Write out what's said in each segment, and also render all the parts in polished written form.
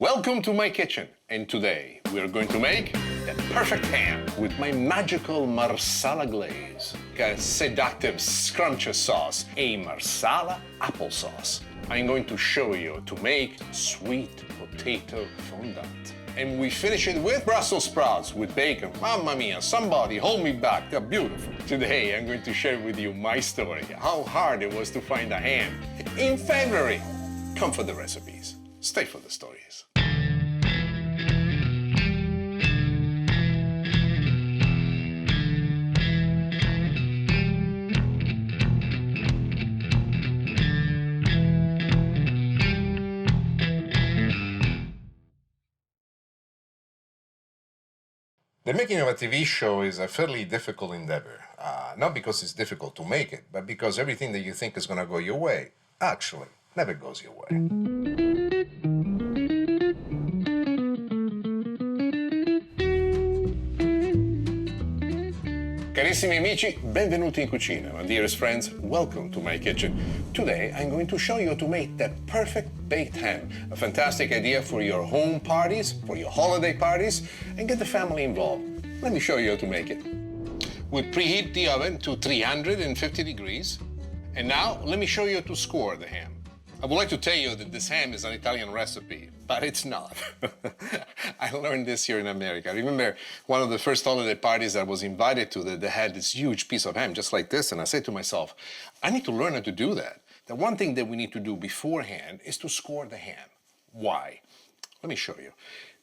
Welcome to my kitchen, and today we're going to make the perfect ham with my magical Marsala glaze, a seductive, scrumptious sauce, a Marsala applesauce. I'm going to show you to make sweet potato fondant. And we finish it with Brussels sprouts with bacon. Mamma mia, somebody hold me back, they're beautiful. Today I'm going to share with you my story, how hard it was to find a ham in February. Come for the recipes, stay for the stories. The making of a TV show is a fairly difficult endeavor. Not because it's difficult to make it, but because everything that you think is going to go your way, actually, never goes your way. Carissimi amici, benvenuti in cucina. My dearest friends, welcome to my kitchen. Today, I'm going to show you how to make the perfect baked ham. A fantastic idea for your home parties, for your holiday parties, and get the family involved. Let me show you how to make it. We preheat the oven to 350 degrees. And now, let me show you how to score the ham. I would like to tell you that this ham is an Italian recipe, but it's not. I learned this here in America. I remember one of the first holiday parties I was invited to that they had this huge piece of ham just like this, and I said to myself, I need to learn how to do that. The one thing that we need to do beforehand is to score the ham. Why? Let me show you.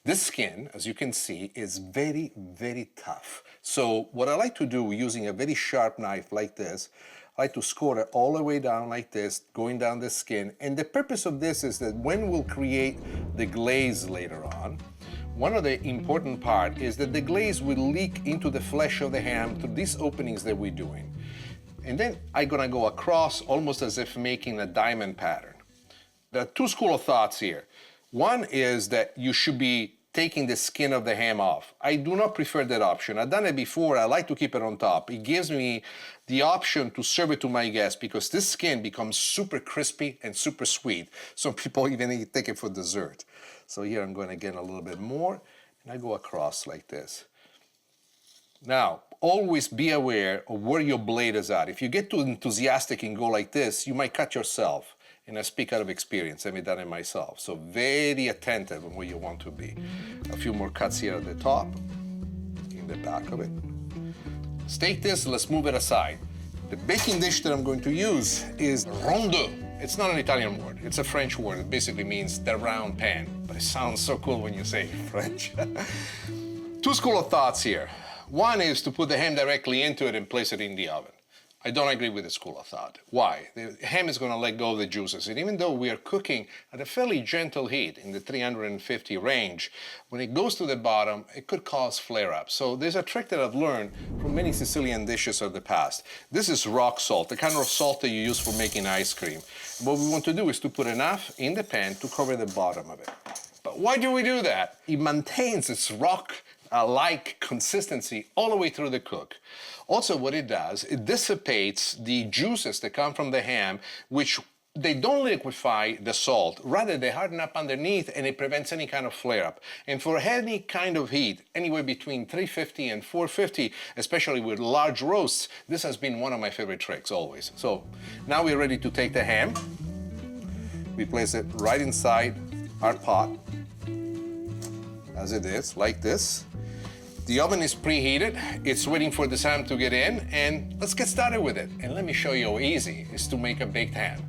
This skin, as you can see, is very, very tough. So what I like to do using a very sharp knife like this, I like to score it all the way down like this, going down the skin. And the purpose of this is that when we'll create the glaze later on, one of the important part is that the glaze will leak into the flesh of the ham through these openings that we're doing. And then I'm gonna go across almost as if making a diamond pattern. There are two schools of thoughts here. One is that you should be taking the skin of the ham off. I do not prefer that option. I've done it before. I like to keep it on top. It gives me the option to serve it to my guests because this skin becomes super crispy and super sweet. Some people even take it for dessert. So here I'm going to get a little bit more, and I go across like this. Now, always be aware of where your blade is at. If you get too enthusiastic and go like this, you might cut yourself. And I speak out of experience, I've done it myself. So very attentive on where you want to be. A few more cuts here at the top, in the back of it. Let's take this, let's move it aside. The baking dish that I'm going to use is rondeau. It's not an Italian word, it's a French word. It basically means the round pan, but it sounds so cool when you say French. Two schools of thoughts here. One is to put the ham directly into it and place it in the oven. I don't agree with the school of thought. Why? The ham is going to let go of the juices. And even though we are cooking at a fairly gentle heat in the 350 range, when it goes to the bottom, it could cause flare-ups. So there's a trick that I've learned from many Sicilian dishes of the past. This is rock salt, the kind of salt that you use for making ice cream. And what we want to do is to put enough in the pan to cover the bottom of it. But why do we do that? It maintains its rock-like consistency all the way through the cook. Also, what it does, it dissipates the juices that come from the ham, which they don't liquefy the salt, rather they harden up underneath and it prevents any kind of flare-up. And for any kind of heat, anywhere between 350 and 450, especially with large roasts, this has been one of my favorite tricks always. So now we're ready to take the ham. We place it right inside our pot, as it is, like this. The oven is preheated, it's waiting for the ham to get in, and let's get started with it. And let me show you how easy it is to make a baked ham.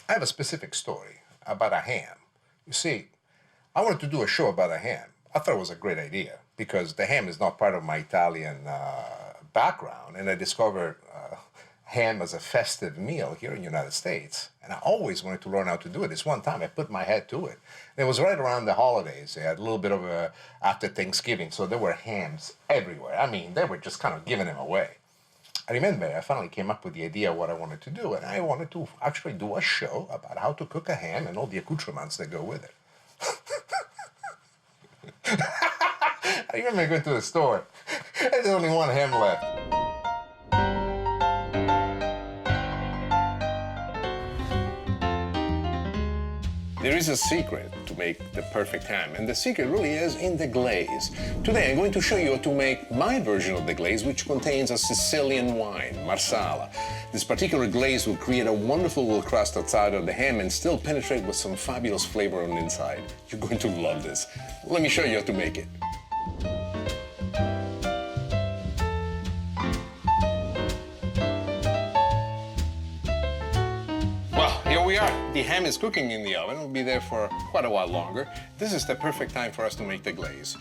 I have a specific story about a ham. You see, I wanted to do a show about a ham. I thought it was a great idea because the ham is not part of my Italian background, and I discovered ham as a festive meal here in the United States. And I always wanted to learn how to do it. This one time I put my head to it. And it was right around the holidays. They had a little bit of a after Thanksgiving, so there were hams everywhere. I mean, they were just kind of giving them away. I remember I finally came up with the idea of what I wanted to do, and I wanted to actually do a show about how to cook a ham and all the accoutrements that go with it. I remember going to the store. There's only one ham left. There is a secret to make the perfect ham, and the secret really is in the glaze. Today I'm going to show you how to make my version of the glaze, which contains a Sicilian wine, Marsala. This particular glaze will create a wonderful little crust outside of the ham and still penetrate with some fabulous flavor on the inside. You're going to love this. Let me show you how to make it. Here we are. The ham is cooking in the oven. It'll be there for quite a while longer. This is the perfect time for us to make the glaze.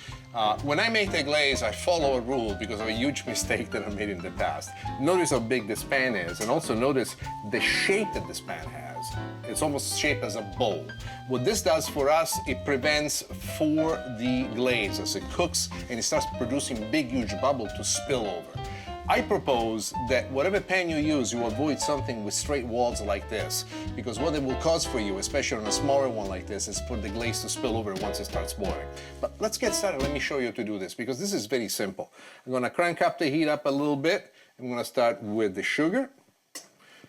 When I make the glaze, I follow a rule because of a huge mistake that I made in the past. Notice how big this pan is, and also notice the shape that this pan has. It's almost shaped as a bowl. What this does for us, it prevents for the glaze as it cooks and it starts producing big, huge bubble to spill over. I propose that whatever pan you use, you avoid something with straight walls like this, because what it will cause for you, especially on a smaller one like this, is for the glaze to spill over once it starts boiling. But let's get started. Let me show you how to do this, because this is very simple. I'm going to crank up the heat up a little bit. I'm going to start with the sugar.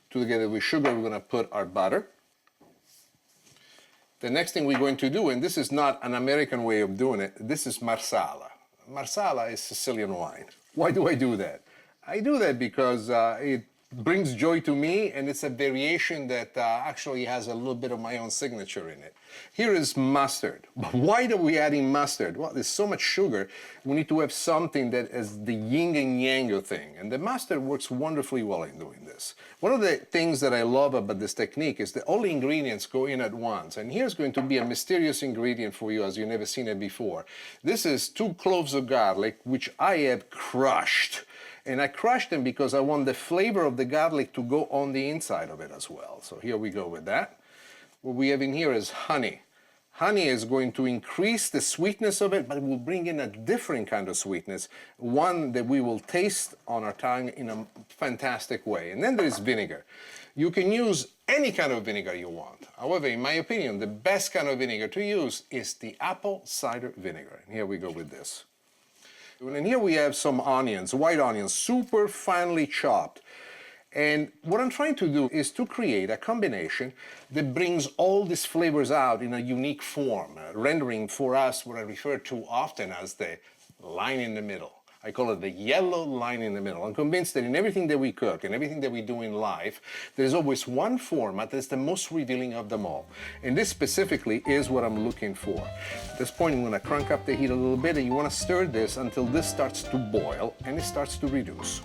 Together with sugar, we're going to put our butter. The next thing we're going to do, and this is not an American way of doing it, this is Marsala. Marsala is Sicilian wine. Why do I do that? I do that because it brings joy to me, and it's a variation that actually has a little bit of my own signature in it. Here is mustard. But why are we adding mustard? Well, there's so much sugar, we need to have something that is the yin and yang thing, and the mustard works wonderfully well in doing this. One of the things that I love about this technique is that all the ingredients go in at once, and here's going to be a mysterious ingredient for you as you've never seen it before. This is 2 cloves of garlic, which I have crushed. And I crushed them because I want the flavor of the garlic to go on the inside of it as well. So here we go with that. What we have in here is honey. Honey is going to increase the sweetness of it, but it will bring in a different kind of sweetness, one that we will taste on our tongue in a fantastic way. And then there is vinegar. You can use any kind of vinegar you want. However, in my opinion, the best kind of vinegar to use is the apple cider vinegar. And here we go with this. And here we have some onions, white onions, super finely chopped. And what I'm trying to do is to create a combination that brings all these flavors out in a unique form, rendering for us what I refer to often as the line in the middle. I call it the yellow line in the middle. I'm convinced that in everything that we cook and everything that we do in life, there's always one format that's the most revealing of them all. And this specifically is what I'm looking for. At this point, I'm going to crank up the heat a little bit, and you want to stir this until this starts to boil and it starts to reduce.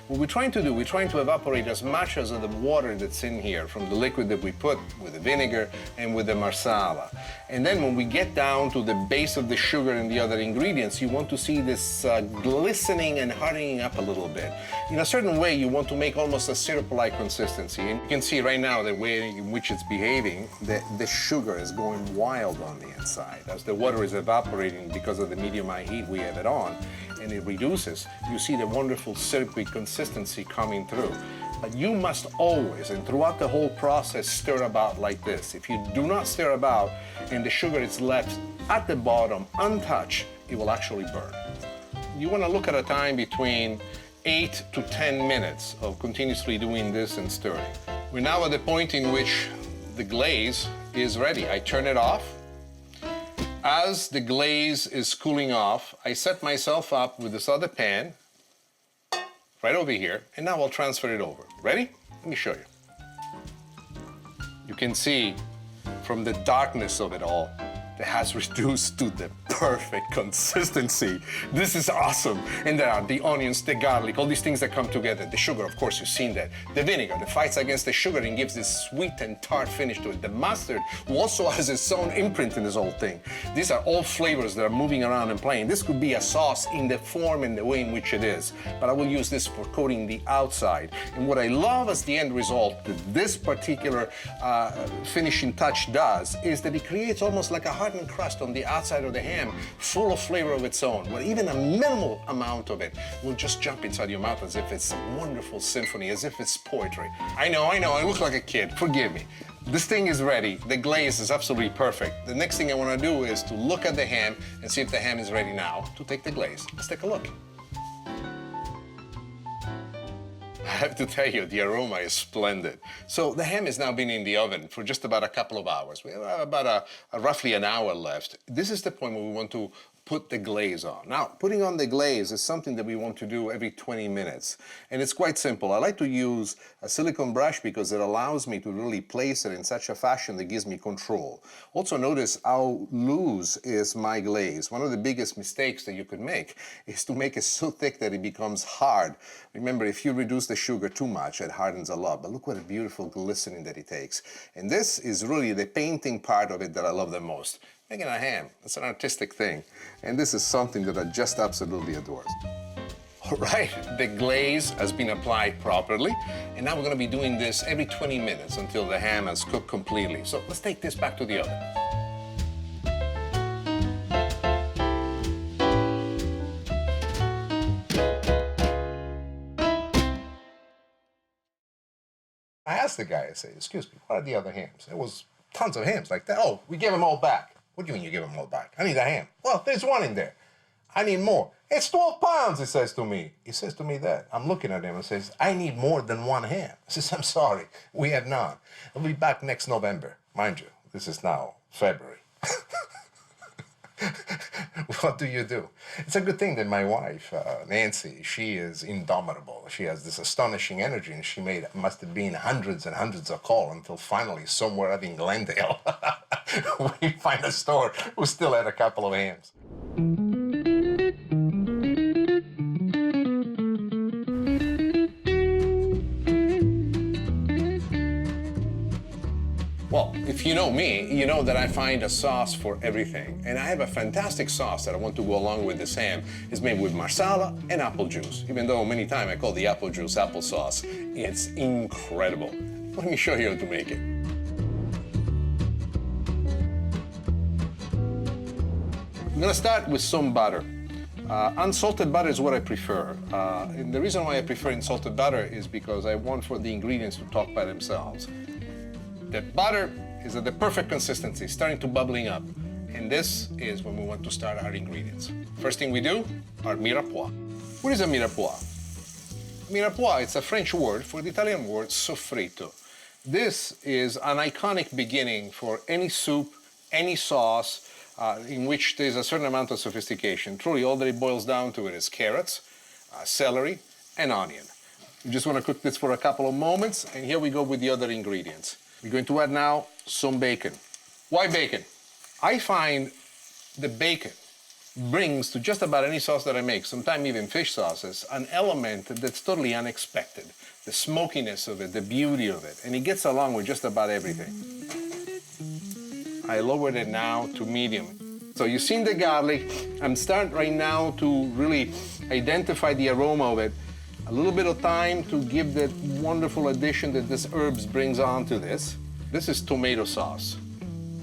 What we're trying to do, we're trying to evaporate as much as of the water that's in here from the liquid that we put with the vinegar and with the Marsala. And then when we get down to the base of the sugar and the other ingredients, you want to see this glistening and hardening up a little bit. In a certain way, you want to make almost a syrup-like consistency. And you can see right now the way in which it's behaving, that the sugar is going wild on the inside. As the water is evaporating because of the medium-high heat we have it on, and it reduces, you see the wonderful syrupy consistency coming through. But you must always, and throughout the whole process, stir about like this. If you do not stir about and the sugar is left at the bottom untouched, it will actually burn. You want to look at a time between 8 to 10 minutes of continuously doing this and stirring. We're now at the point in which the glaze is ready. I turn it off. As the glaze is cooling off, I set myself up with this other pan right over here, and now I'll transfer it over. Ready? Let me show you. You can see from the darkness of it all, that has reduced to the perfect consistency. This is awesome. And there are the onions, the garlic, all these things that come together. The sugar, of course, you've seen that. The vinegar that fights against the sugar and gives this sweet and tart finish to it. The mustard, who also has its own imprint in this whole thing. These are all flavors that are moving around and playing. This could be a sauce in the form and the way in which it is, but I will use this for coating the outside. And what I love as the end result that this particular finishing touch does is that it creates almost like a hardened crust on the outside of the ham, full of flavor of its own, where even a minimal amount of it will just jump inside your mouth as if it's a wonderful symphony, as if it's poetry. I know, I look like a kid, forgive me. This thing is ready, the glaze is absolutely perfect. The next thing I want to do is to look at the ham and see if the ham is ready now to take the glaze. Let's take a look. have to tell you, the aroma is splendid. So the ham has now been in the oven for just about a couple of hours. We have about roughly an hour left. This is the point where we want to put the glaze on. Now, putting on the glaze is something that we want to do every 20 minutes. And it's quite simple. I like to use a silicone brush because it allows me to really place it in such a fashion that gives me control. Also notice how loose is my glaze. One of the biggest mistakes that you could make is to make it so thick that it becomes hard. Remember, if you reduce the sugar too much, it hardens a lot. But look what a beautiful glistening that it takes. And this is really the painting part of it that I love the most. Making a ham, it's an artistic thing. And this is something that I just absolutely adore. All right, the glaze has been applied properly. And now we're gonna be doing this every 20 minutes until the ham has cooked completely. So let's take this back to the oven. I asked the guy, I said, excuse me, what are the other hams? There was tons of hams like that. Oh, we gave them all back. What do you mean you give them all back? I need a ham. Well, there's one in there. I need more. It's 12 pounds, he says to me. He says to me that. I'm looking at him and says, I need more than one ham. I says, I'm sorry, we have none. I'll be back next November. Mind you, this is now February. What do you do? It's a good thing that my wife, Nancy, she is indomitable. She has this astonishing energy, and she must have been hundreds and hundreds of calls until finally somewhere out in Glendale, we find a store who still had a couple of hams. Well, if you know me, you know that I find a sauce for everything. And I have a fantastic sauce that I want to go along with this ham. It's made with Marsala and apple juice. Even though many times I call the apple juice applesauce, it's incredible. Let me show you how to make it. I'm gonna start with some butter. Unsalted butter is what I prefer. And the reason why I prefer unsalted butter is because I want for the ingredients to talk by themselves. The butter is at the perfect consistency, starting to bubbling up. And this is when we want to start our ingredients. First thing we do, our mirepoix. What is a mirepoix? Mirepoix, it's a French word for the Italian word soffritto. This is an iconic beginning for any soup, any sauce, in which there's a certain amount of sophistication. Truly, all that it boils down to it is carrots, celery, and onion. You just want to cook this for a couple of moments, and here we go with the other ingredients. We're going to add now some bacon. Why bacon? I find the bacon brings to just about any sauce that I make, sometimes even fish sauces, an element that's totally unexpected. The smokiness of it, the beauty of it, and it gets along with just about everything. I lowered it now to medium. So you've seen the garlic. I'm starting right now to really identify the aroma of it. A little bit of time to give that wonderful addition that this herbs brings onto this. This is tomato sauce.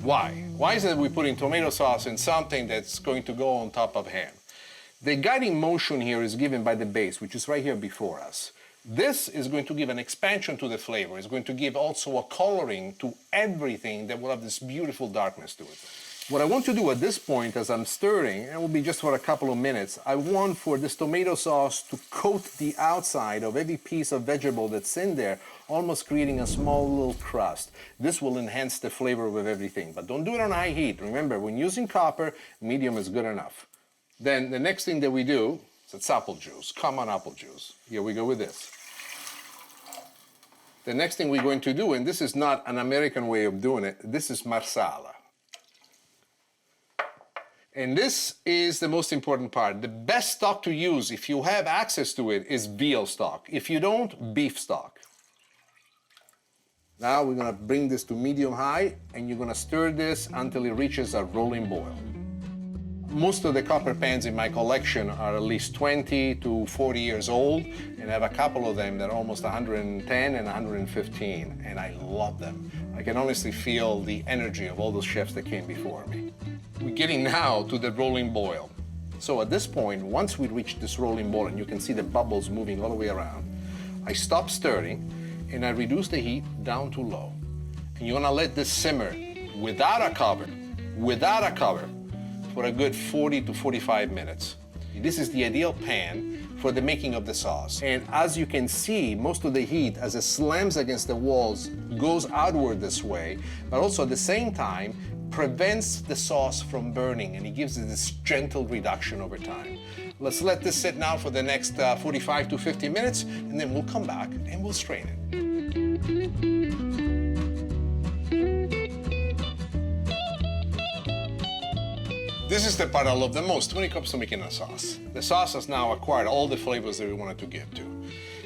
Why? Why is it we're putting tomato sauce in something that's going to go on top of ham? The guiding motion here is given by the base, which is right here before us. This is going to give an expansion to the flavor. It's going to give also a coloring to everything that will have this beautiful darkness to it. What I want to do at this point, as I'm stirring, and it will be just for a couple of minutes, I want for this tomato sauce to coat the outside of every piece of vegetable that's in there, almost creating a small little crust. This will enhance the flavor of everything, but don't do it on high heat. Remember, when using copper, medium is good enough. Then the next thing that we do is it's apple juice, common apple juice. Here we go with this. The next thing we're going to do, and this is not an American way of doing it, this is Marsala. And this is the most important part. The best stock to use, if you have access to it, is veal stock. If you don't, beef stock. Now we're gonna bring this to medium high, and you're gonna stir this until it reaches a rolling boil. Most of the copper pans in my collection are at least 20 to 40 years old, and I have a couple of them that are almost 110 and 115, and I love them. I can honestly feel the energy of all those chefs that came before me. We're getting now to the rolling boil. So at this point, once we reach this rolling boil, and you can see the bubbles moving all the way around, I stop stirring, and I reduce the heat down to low. And you're gonna let this simmer without a cover, for a good 40 to 45 minutes. This is the ideal pan for the making of the sauce. And as you can see, most of the heat, as it slams against the walls, goes outward this way, but also at the same time, prevents the sauce from burning, and it gives it this gentle reduction over time. Let's let this sit now for the next 45 to 50 minutes, and then we'll come back and we'll strain it. This is the part I love the most when it comes to making a sauce. The sauce has now acquired all the flavors that we wanted to give to,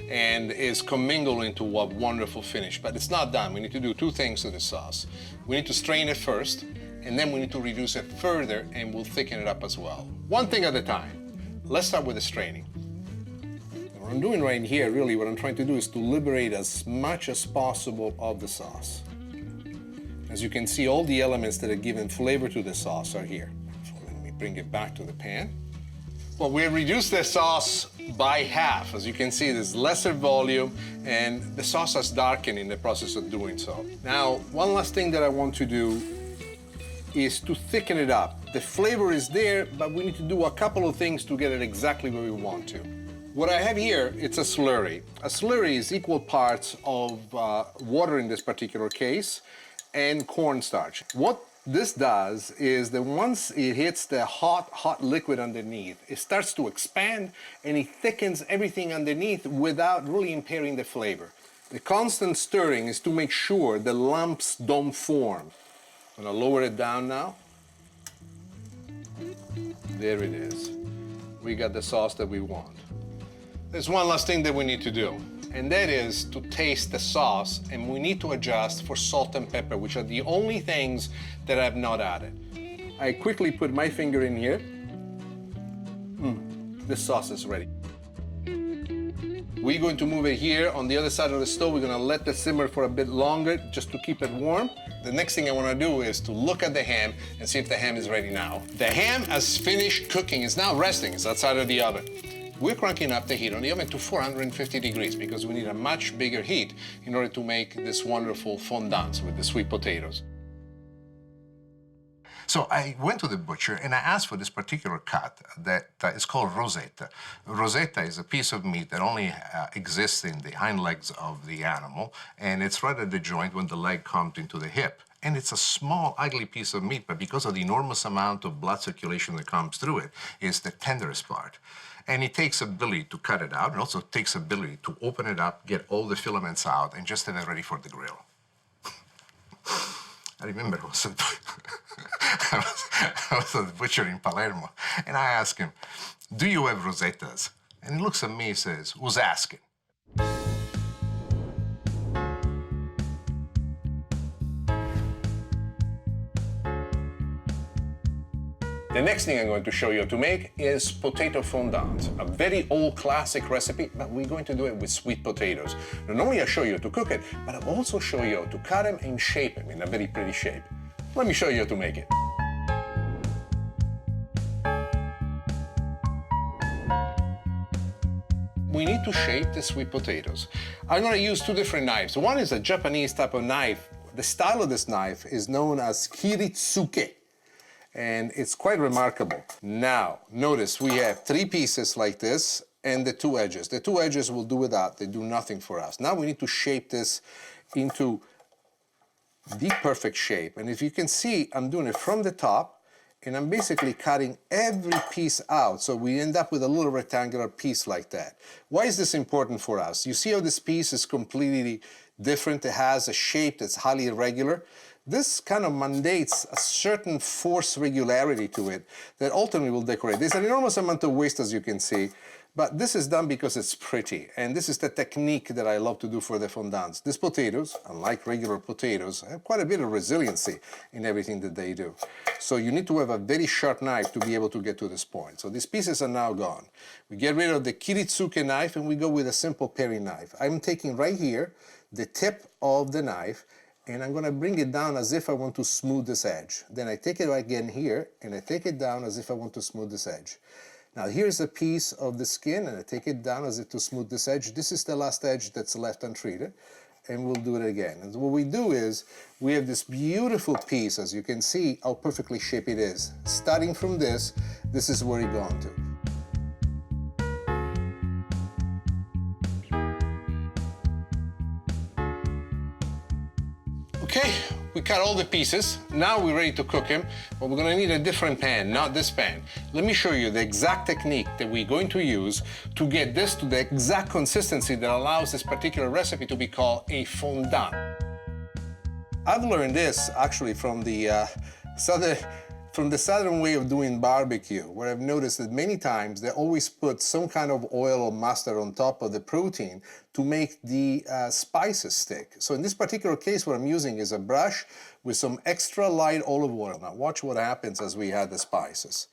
and is commingled into a wonderful finish. But it's not done. We need to do two things to the sauce. We need to strain it first, and then we need to reduce it further, and we'll thicken it up as well. One thing at a time. Let's start with the straining. What I'm doing right here, really, what I'm trying to do is to liberate as much as possible of the sauce. As you can see, all the elements that are giving flavor to the sauce are here. Bring it back to the pan. Well, we reduced the sauce by half. As you can see, there's lesser volume, and the sauce has darkened in the process of doing so. Now, one last thing that I want to do is to thicken it up. The flavor is there, but we need to do a couple of things to get it exactly where we want to. What I have here, it's a slurry. A slurry is equal parts of water in this particular case and cornstarch. What this does is that once it hits the hot liquid underneath, it starts to expand and it thickens everything underneath without really impairing the flavor. The constant stirring is to make sure the lumps don't form. I'm gonna lower it down now. There it is. We got the sauce that we want. There's one last thing that we need to do, and that is to taste the sauce, and we need to adjust for salt and pepper, which are the only things that I've not added. I quickly put my finger in here. This sauce is ready. We're going to move it here on the other side of the stove. We're gonna let it simmer for a bit longer just to keep it warm. The next thing I wanna do is to look at the ham and see if the ham is ready now. The ham has finished cooking. It's now resting. It's outside of the oven. We're cranking up the heat on the oven to 450 degrees because we need a much bigger heat in order to make this wonderful fondant with the sweet potatoes. So I went to the butcher and I asked for this particular cut that is called Rosetta. Rosetta is a piece of meat that only exists in the hind legs of the animal, and it's right at the joint when the leg comes into the hip. And it's a small, ugly piece of meat, but because of the enormous amount of blood circulation that comes through it, it's the tenderest part. And it takes ability to cut it out, and also takes ability to open it up, get all the filaments out, and just have it ready for the grill. I remember I was at the butcher in Palermo, and I asked him, "Do you have Rosettas?" And he looks at me and says, "Who's asking?" The next thing I'm going to show you how to make is potato fondant, a very old classic recipe, but we're going to do it with sweet potatoes. Not only I'll show you how to cook it, but I'll also show you how to cut them and shape them in a very pretty shape. Let me show you how to make it. We need to shape the sweet potatoes. I'm going to use two different knives. One is a Japanese type of knife. The style of this knife is known as kiritsuke, and it's quite remarkable. Now, notice we have three pieces like this and the two edges. The two edges will do without, they do nothing for us. Now we need to shape this into the perfect shape. And if you can see, I'm doing it from the top, and I'm basically cutting every piece out, so we end up with a little rectangular piece like that. Why is this important for us? You see how this piece is completely different? It has a shape that's highly irregular. This kind of mandates a certain force regularity to it that ultimately will decorate. There's an enormous amount of waste, as you can see, but this is done because it's pretty, and this is the technique that I love to do for the fondants. These potatoes, unlike regular potatoes, have quite a bit of resiliency in everything that they do. So you need to have a very sharp knife to be able to get to this point. So these pieces are now gone. We get rid of the kiritsuke knife and we go with a simple paring knife. I'm taking right here the tip of the knife, and I'm going to bring it down as if I want to smooth this edge. Then I take it again here, and I take it down as if I want to smooth this edge. Now here's a piece of the skin, and I take it down as if to smooth this edge. This is the last edge that's left untreated, and we'll do it again. And what we do is, we have this beautiful piece, as you can see how perfectly shaped it is. Starting from this, this is where it's gone to. Okay, we cut all the pieces. Now we're ready to cook them, but we're gonna need a different pan, not this pan. Let me show you the exact technique that we're going to use to get this to the exact consistency that allows this particular recipe to be called a fondant. I've learned this actually from the southern way of doing barbecue, where I've noticed that many times they always put some kind of oil or mustard on top of the protein to make the spices stick. So in this particular case, what I'm using is a brush with some extra light olive oil. Now watch what happens as we add the spices.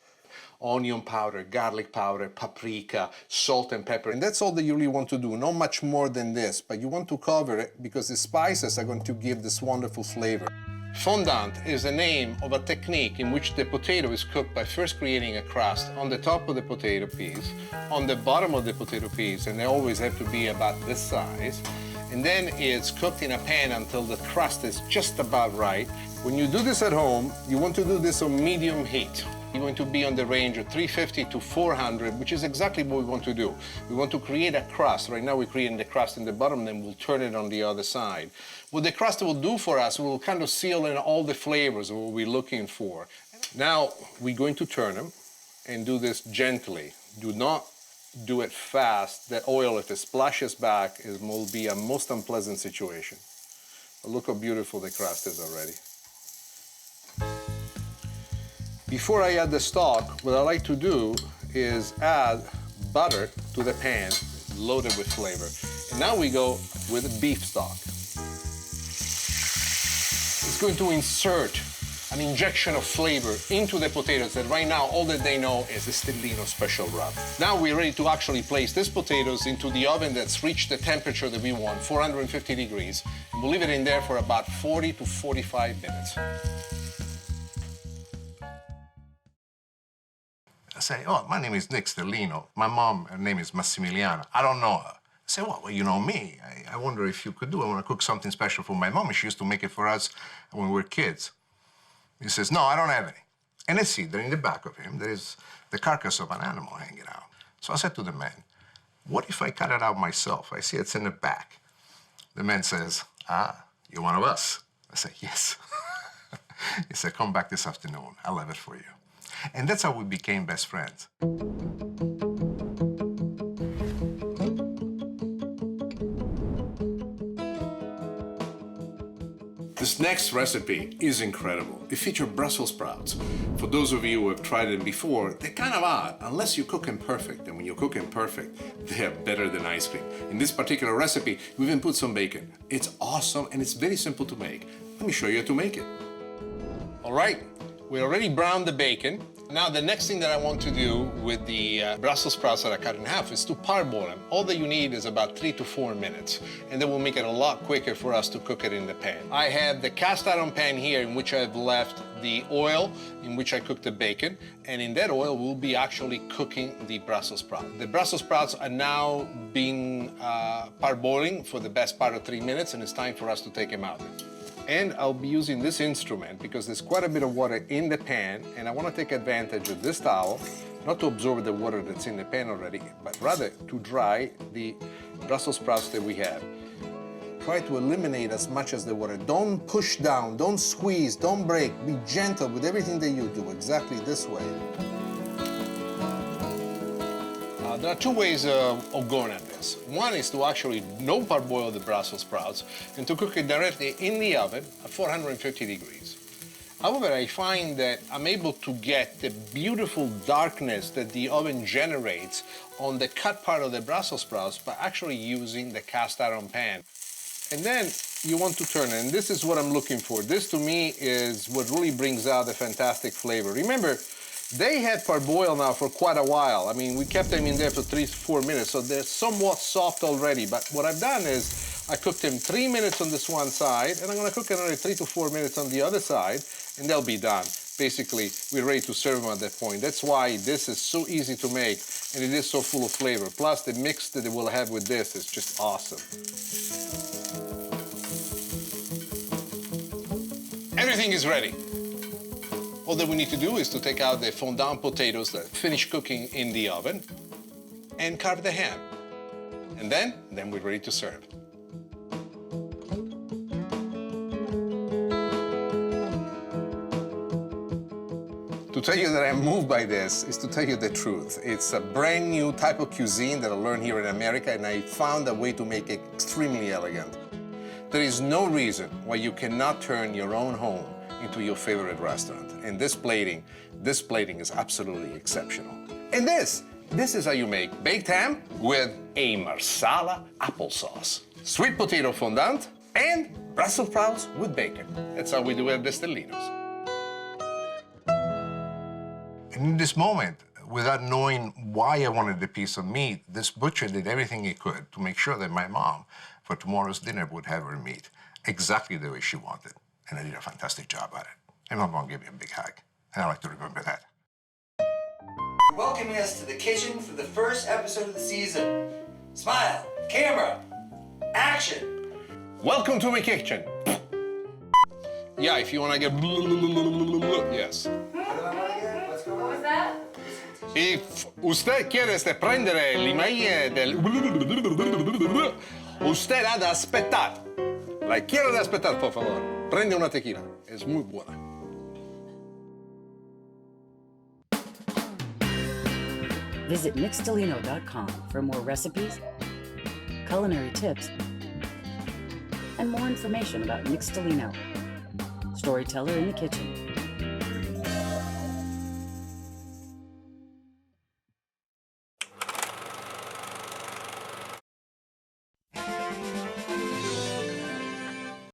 Onion powder, garlic powder, paprika, salt and pepper. And that's all that you really want to do, not much more than this, but you want to cover it because the spices are going to give this wonderful flavor. Fondant is the name of a technique in which the potato is cooked by first creating a crust on the top of the potato peas, on the bottom of the potato peas, and they always have to be about this size. And then it's cooked in a pan until the crust is just about right. When you do this at home, you want to do this on medium heat. You're going to be on the range of 350 to 400, which is exactly what we want to do. We want to create a crust. Right now we're creating the crust in the bottom, then we'll turn it on the other side. What the crust will do for us, will kind of seal in all the flavors of what we're looking for. Now we're going to turn them and do this gently. Do not do it fast. The oil, if it splashes back, it will be a most unpleasant situation. But look how beautiful the crust is already. Before I add the stock, what I like to do is add butter to the pan, loaded with flavor. And now we go with beef stock. It's going to insert an injection of flavor into the potatoes that right now all that they know is the Stellino special rub. Now we're ready to actually place these potatoes into the oven that's reached the temperature that we want, 450 degrees. And we'll leave it in there for about 40 to 45 minutes. I say, oh, my name is Nick Stellino. My mom, her name is Massimiliana. I don't know her. I say, well, you know me. I wonder if you could do it. I want to cook something special for my mom. She used to make it for us when we were kids. He says, no, I don't have any. And I see that in the back of him, there is the carcass of an animal hanging out. So I said to the man, what if I cut it out myself? I see it's in the back. The man says, ah, you're one of us. I say, yes. He said, come back this afternoon. I'll have it for you. And that's how we became best friends. This next recipe is incredible. It features Brussels sprouts. For those of you who have tried them before, they're kind of odd unless you cook them perfect. And when you cook them perfect, they are better than ice cream. In this particular recipe, we even put some bacon. It's awesome and it's very simple to make. Let me show you how to make it. All right, we already browned the bacon. Now the next thing that I want to do with the Brussels sprouts that I cut in half is to parboil them. All that you need is about 3 to 4 minutes, and that will make it a lot quicker for us to cook it in the pan. I have the cast iron pan here in which I've left the oil in which I cooked the bacon, and in that oil we'll be actually cooking the Brussels sprouts. The Brussels sprouts are now being parboiling for the best part of 3 minutes, and it's time for us to take them out. And I'll be using this instrument because there's quite a bit of water in the pan, and I want to take advantage of this towel, not to absorb the water that's in the pan already, but rather to dry the Brussels sprouts that we have. Try to eliminate as much as the water. Don't push down, don't squeeze, don't break. Be gentle with everything that you do, exactly this way. There are two ways of going at this. One is to actually no parboil the Brussels sprouts and to cook it directly in the oven at 450 degrees. However, I find that I'm able to get the beautiful darkness that the oven generates on the cut part of the Brussels sprouts by actually using the cast iron pan. And then you want to turn it, and this is what I'm looking for. This to me is what really brings out the fantastic flavor. Remember, they had parboiled now for quite a while. I mean, we kept them in there for 3 to 4 minutes, so they're somewhat soft already. But what I've done is I cooked them 3 minutes on this one side, and I'm gonna cook another 3 to 4 minutes on the other side, and they'll be done. Basically, we're ready to serve them at that point. That's why this is so easy to make, and it is so full of flavor. Plus, the mix that it will have with this is just awesome. Everything is ready. All that we need to do is to take out the fondant potatoes that finish cooking in the oven and carve the ham. And then we're ready to serve. tell you that I'm moved by this is to tell you the truth. It's a brand new type of cuisine that I learned here in America, and I found a way to make it extremely elegant. There is no reason why you cannot turn your own home into your favorite restaurant. And this plating is absolutely exceptional. And this is how you make baked ham with a Marsala applesauce, sweet potato fondant, and Brussel sprouts with bacon. That's how we do it at the Stellinos. And in this moment, without knowing why I wanted a piece of meat, this butcher did everything he could to make sure that my mom, for tomorrow's dinner, would have her meat exactly the way she wanted. And I did a fantastic job at it. And my mom gave me a big hug. And I like to remember that. Welcoming us to the kitchen for the first episode of the season. Smile, camera, action. Welcome to my kitchen. Yeah, if you want to get yes. What was that? If usted quiere prendere l'imagen del usted ha de aspettar. La quiero de aspettar, por favor. Prende una tequila. Es muy buena. Visit nickstellino.com for more recipes, culinary tips, and more information about Nick Stellino, storyteller in the kitchen.